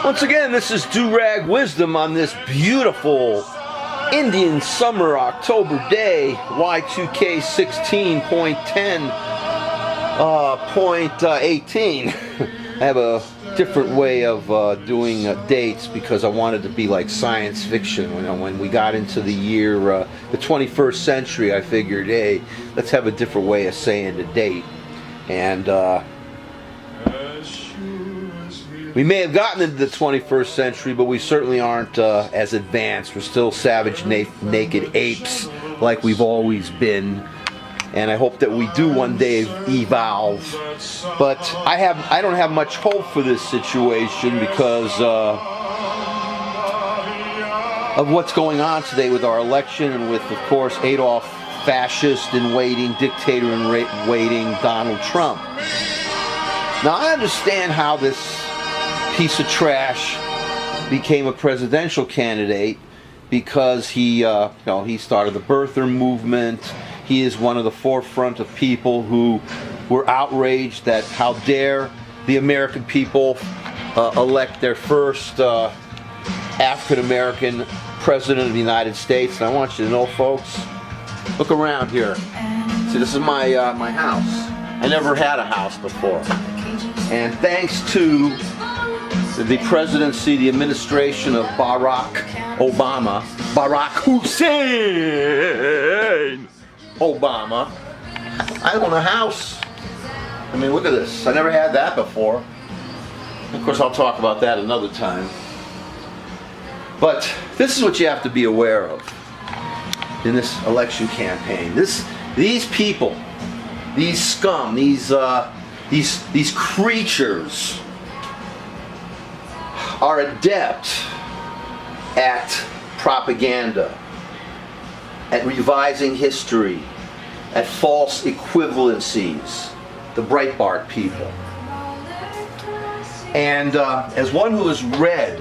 Once again, this is Do-Rag Wisdom on this beautiful Indian summer October day, Y2K 16.10.18. I have a different way of doing dates because I wanted to be like science fiction. You know, when we got into the year, the 21st century, I figured, hey, let's have a different way of saying the date. And we may have gotten into the 21st century, but we certainly aren't as advanced. We're still savage, naked apes like we've always been. And I hope that we do one day evolve. But I don't have much hope for this situation because of what's going on today with our election and with, of course, Adolf fascist in waiting, dictator in waiting, Donald Trump. Now, I understand how this piece of trash became a presidential candidate because he started the birther movement. He is one of the forefront of people who were outraged that how dare the American people elect their first African American president of the United States. And I want you to know, folks, look around here. See, this is my house. I never had a house before, and thanks to the presidency, the administration of Barack Hussein Obama, I own a house. I mean, look at this. I never had that before. Of course, I'll talk about that another time. But this is what you have to be aware of in this election campaign. These people, these scum, these creatures are adept at propaganda, at revising history, at false equivalencies, the Breitbart people. And as one who has read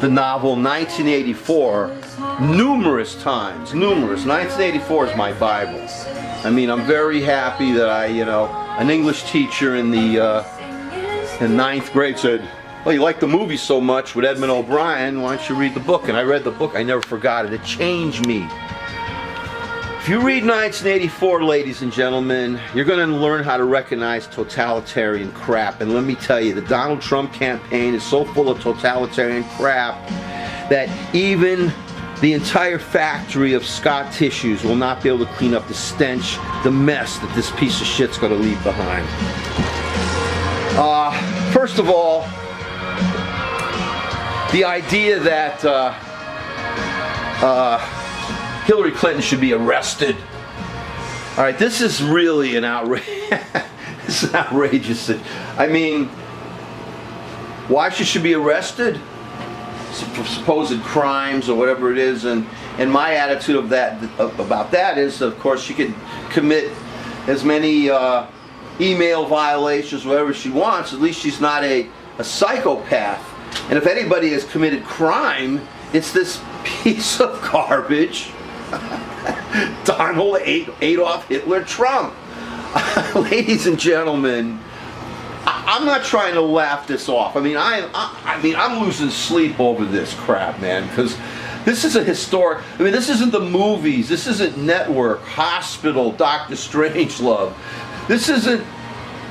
the novel 1984 numerous times, 1984 is my Bible. I mean, I'm very happy that an English teacher in the in 9th grade said, well, you like the movie so much with Edmund O'Brien, why don't you read the book? And I read the book. I never forgot it. It changed me. If you read 1984, ladies and gentlemen, you're going to learn how to recognize totalitarian crap. And let me tell you, the Donald Trump campaign is so full of totalitarian crap that even the entire factory of Scott tissues will not be able to clean up the stench, the mess that this piece of shit's going to leave behind. First of all, the idea that Hillary Clinton should be arrested. All right, this is really an outrage. This is an outrageous. I mean, why she should be arrested? For supposed crimes or whatever it is, and my attitude about that is, of course, she could commit as many email violations, whatever she wants. At least she's not a psychopath. And if anybody has committed crime, it's this piece of garbage, Donald Adolf Hitler Trump. Ladies and gentlemen, I'm not trying to laugh this off. I mean, I'm losing sleep over this crap, man, because this is a historic. I mean, this isn't the movies. This isn't Network, Hospital, Dr. Strangelove. This isn't.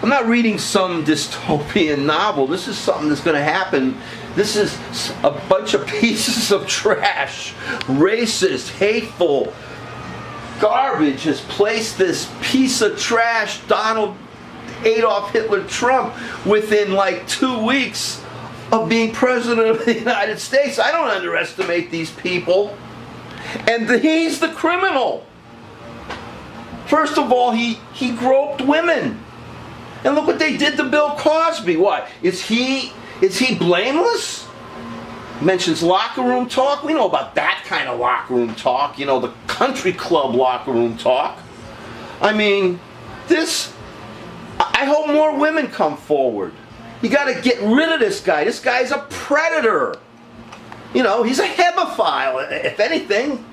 I'm not reading some dystopian novel. This is something that's going to happen. This is a bunch of pieces of trash, racist, hateful garbage has placed this piece of trash, Donald Adolf Hitler Trump, within like 2 weeks of being president of the United States. I don't underestimate these people. And he's the criminal. First of all, he groped women. And look what they did to Bill Cosby. What? Is he blameless? Mentions locker room talk. We know about that kind of locker room talk. You know, the country club locker room talk. I mean, I hope more women come forward. You got to get rid of this guy. This guy's a predator. You know, he's a hebephile, if anything.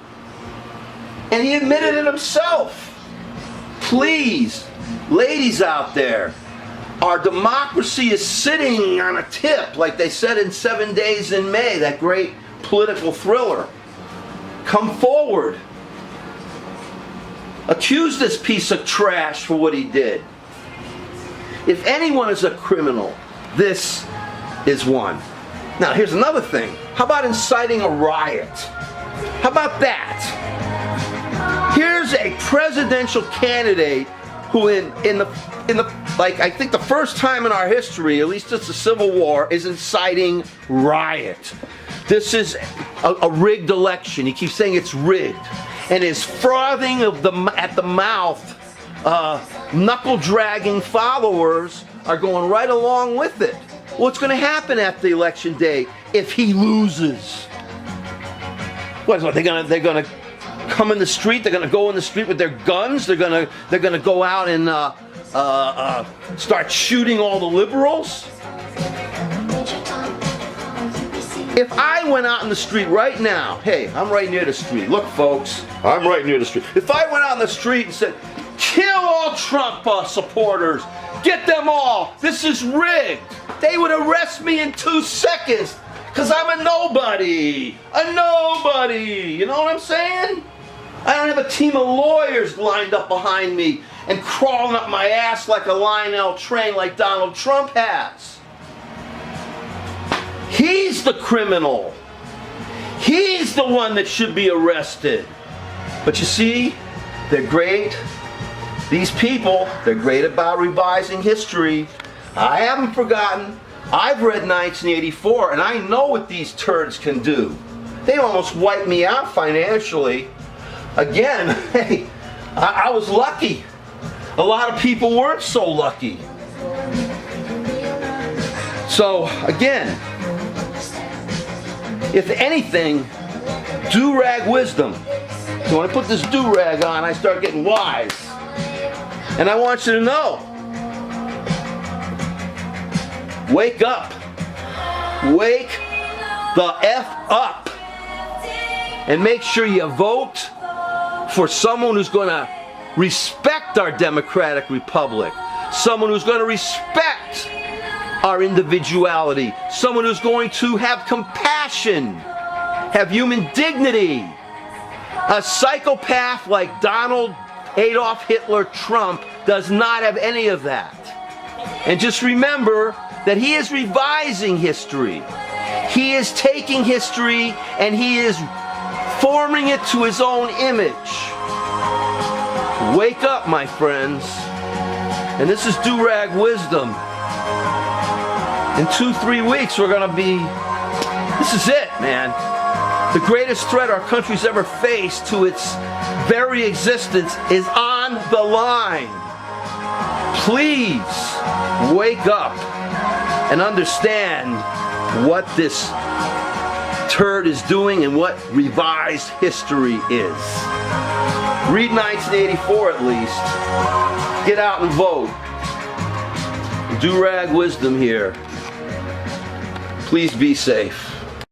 And he admitted it himself. Please, ladies out there, Our democracy is sitting on a tip, like they said in 7 Days in May, that great political thriller. Come forward. Accuse this piece of trash for what he did. If anyone is a criminal, this is one. Now, here's another thing. How about inciting a riot? How about that? Here's a presidential candidate who in the like, I think the first time in our history, at least since the Civil War, is inciting riot. This is a rigged election. He keeps saying it's rigged. And his frothing at the mouth, knuckle-dragging followers are going right along with it. What's going to happen after the election day if he loses? What, they're going to come in the street? They're going to go in the street with their guns? They're going to go out and start shooting all the liberals? If I went out in the street right now, hey, I'm right near the street. Look, folks, I'm right near the street. If I went out in the street and said, kill all Trump supporters, get them all, this is rigged, they would arrest me in 2 seconds because I'm a nobody. A nobody. You know what I'm saying? I don't have a team of lawyers lined up behind me and crawling up my ass like a Lionel train like Donald Trump has. He's the criminal. He's the one that should be arrested. But you see, they're great. These people, they're great about revising history. I haven't forgotten. I've read 1984, and I know what these turds can do. They almost wiped me out financially. Again, hey, I was lucky. A lot of people weren't so lucky. So, again, if anything, do-rag wisdom. So when I put this do-rag on, I start getting wise. And I want you to know, wake up. Wake the F up. And make sure you vote for someone who's going to respect our democratic republic. Someone who's going to respect our individuality. Someone who's going to have compassion, have human dignity. A psychopath like Donald Adolf Hitler Trump does not have any of that. And just remember that he is revising history. He is taking history and he is forming it to his own image. Wake up, my friends. And this is do-rag wisdom. In 2-3 weeks, we're going to be, this is it, man. The greatest threat our country's ever faced to its very existence is on the line. Please wake up and understand what this turd is doing and what revised history is. Read 1984 at least. Get out and vote. Do-rag wisdom here. Please be safe.